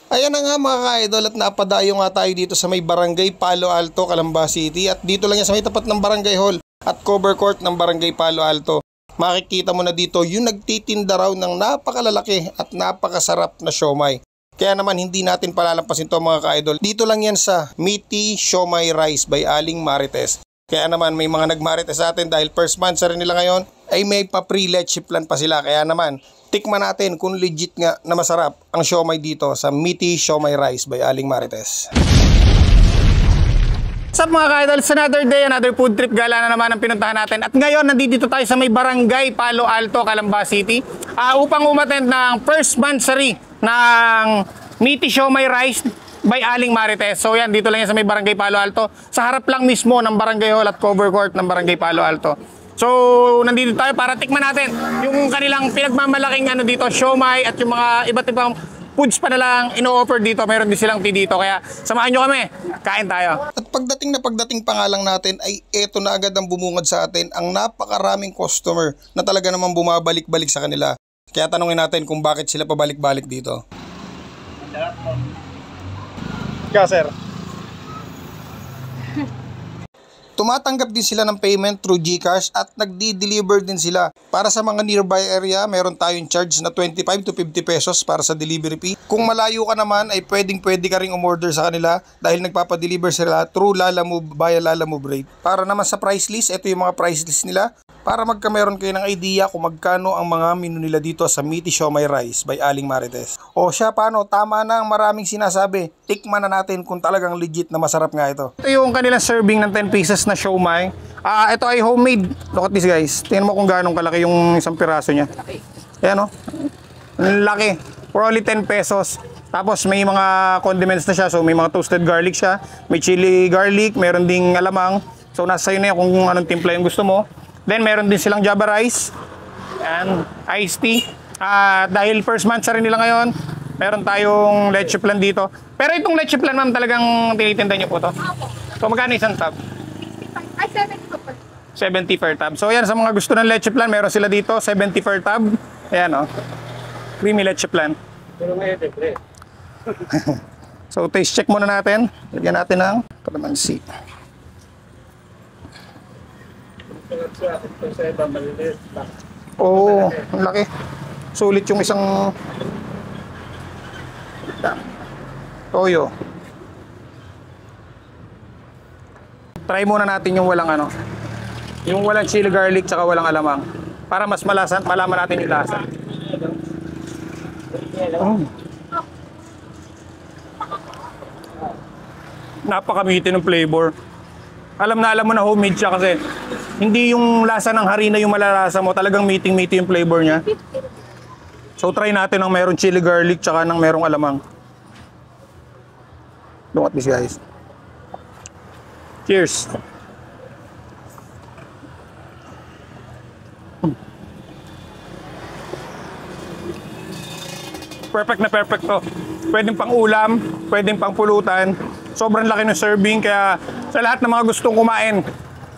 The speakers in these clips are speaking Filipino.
Ayan na nga mga ka-idol at napadayo nga tayo dito sa may Barangay Palo Alto, Calamba City at dito lang yan sa may tapat ng Barangay Hall at cover court ng Barangay Palo Alto. Makikita mo na dito yung nagtitinda raw ng napakalalaki at napakasarap na siomai. Kaya naman hindi natin palalampasin to mga ka-idol. Dito lang yan sa Meaty Siomai Rice by Aling Marites. Kaya naman may mga nagmarites sa atin dahil first month sa rin nila ngayon ay may pa-free leche plan pa sila. Kaya naman tikman natin kung legit nga na masarap ang siomai dito sa Meaty Siomai Rice by Aling Marites. What's up mga ka-idol? It's another day, another food trip gala na naman ang pinuntahan natin. At ngayon, nandito tayo sa may Barangay Palo Alto, Calamba City upang umattend ng first monthsary ng Meaty Siomai Rice by Aling Marites. So yan, dito lang yan sa may Barangay Palo Alto. Sa harap lang mismo ng Barangay Hall at cover court ng Barangay Palo Alto. So, nandito tayo para tikman natin yung kanilang pinagmamalaking dito, siomai at yung mga iba't ibang foods pa nalang ino-offer dito. Meron din silang tea dito. Kaya samahan nyo kami. Kain tayo. At pagdating pa nga lang natin ay eto na agad ang bumungad sa atin ang napakaraming customer na talaga namang bumabalik-balik sa kanila. Kaya tanungin natin kung bakit sila pabalik-balik dito. Ikaw, sir. Tumatanggap din sila ng payment through GCash at nagdi-deliver din sila. Para sa mga nearby area, meron tayong charge na 25 to 50 pesos para sa delivery fee. Kung malayo ka naman ay pwede ka ring umorder sa kanila dahil nagpapadeliver sila through Lalamove via Lalamove rate. Para naman sa price list, ito yung mga price list nila para magkameron kayo ng idea kung magkano ang mga menu nila dito sa Meaty Siomai Rice by Aling Marites. O siya, paano? Tama na ang maraming sinasabi. Tikman na natin kung talagang legit na masarap nga ito. Ito yung kanilang serving ng 10 pieces na siomai. Ito ay homemade. Look at this guys. Tingnan mo kung gaano kalaki yung isang piraso niya. Ayan o. Laki. For only 10 pesos. Tapos may mga condiments na siya. So may mga toasted garlic siya. May chili garlic. Meron ding alamang. So nasa sa'yo na yan kung anong timpla yung gusto mo. Then meron din silang java rice. And iced tea. Dahil first month sa rin nila ngayon, meron tayong leche plan dito. Pero itong leche plan ma'am talagang tinitinda nyo po to. So magkano isang tab? 70 per tab. So yan, sa mga gusto ng leche plan, meron sila dito, 70 per tab. Ayan o. Creamy leche plan. So taste check muna natin. Lagyan natin ng kalamansi. Oo, ang laki. Sulit yung isang toyo. Try muna natin yung walang yung walang chili garlic tsaka walang alamang para mas malaman natin yung lasa. Napakamiti ng flavor. Alam mo na homemade siya kasi hindi yung lasa ng harina yung malalasa mo, talagang meaty yung flavor niya. So try natin ng merong chili garlic tsaka ng merong alamang. Look at this guys. Cheers. Perfect na perfect to. Pwedeng pang ulam, pwedeng pang pulutan. Sobrang laki ng serving kaya sa lahat ng mga gustong kumain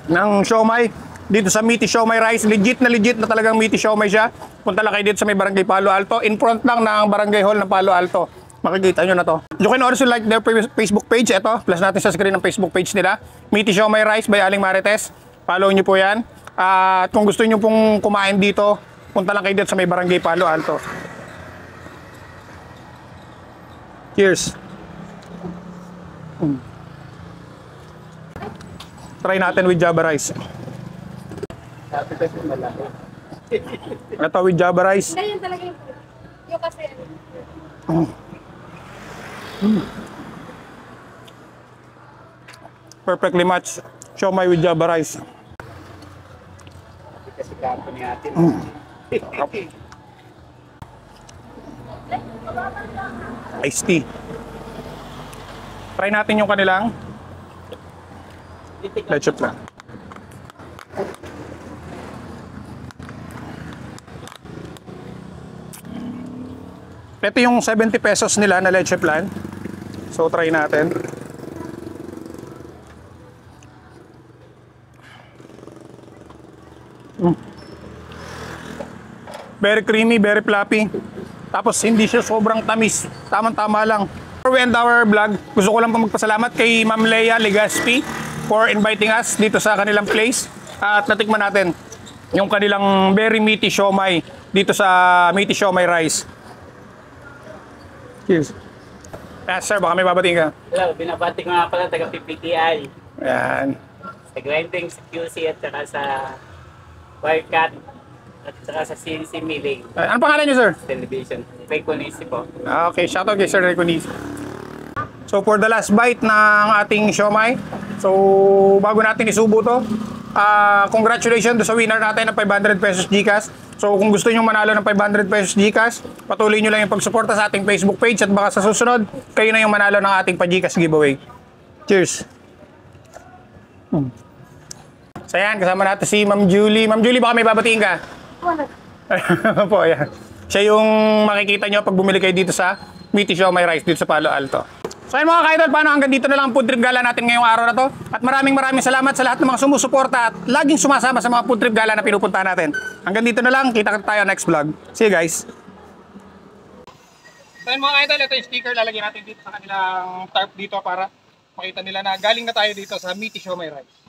ng siomai dito sa Meaty Siomai Rice, legit na talagang Meaty Siomai siya. Punta lang kayo dito sa may Barangay Palo Alto, in front lang ng Barangay Hall ng Palo Alto. Makikita nyo na to. You can also like their Facebook page. Ito, plus natin sa screen ng Facebook page nila. Meaty Siomai Rice by Aling Marites. Follow nyo po yan. At kung gusto nyo pong kumain dito, punta lang kayo dito sa may Barangay Palo Alto. Cheers. Try natin with java rice. Ito with java rice. Hindi, yun talaga yung kasi. Perfectly matched siomai with java rice. Kasi kanto ni atin. Iced tea. Try natin yung kanilang leche plan. Ito yung 70 pesos nila na leche plan. So try natin. Very creamy, very fluffy. Tapos hindi siya sobrang tamis. Tamang-tama lang. For we end our vlog, gusto ko lang pa magpasalamat kay Ma'am Leia Legaspi for inviting us dito sa kanilang place. At natikman natin yung kanilang very meaty siomai dito sa Meaty Siomai Rice. Cheers. Sir, baka may babating ka. Hello, binabati ko nga pala taga PPTI. Yan. Sa grinding, sa QC at saka sa Wirecut at saka sa CNC Milling Ano pangalan niyo, sir? Television. Ray Conisi po. Okay, shoutout kay Sir Reconis. So for the last bite ng ating siomai, so bago natin isubo to, congratulations do sa winner natin ng 500 pesos GCash. So kung gusto nyo manalo ng 500 pesos GCash, patuloy nyo lang yung pagsuporta sa ating Facebook page at baka sa susunod, kayo na yung manalo ng ating pa-GCash giveaway. Cheers! So yan, kasama natin si Ma'am Julie. Ma'am Julie, baka may babatiin ka? Po, yan. Siya yung makikita nyo pag bumili kayo dito sa Meaty Siomai Rice dito sa Palo Alto. So ayun mga ka-idol, paano hanggang dito na lang ang food trip gala natin ngayong araw na to. At maraming salamat sa lahat ng mga sumusuporta at laging sumasama sa mga food trip gala na pinupunta natin. Hanggang dito na lang, kita tayo next vlog. See you guys! So ayun mga ka-idol, ito yung sticker lalagyan natin dito sa kanilang tarp dito para makita nila na galing na tayo dito sa Meaty Siomai Rice.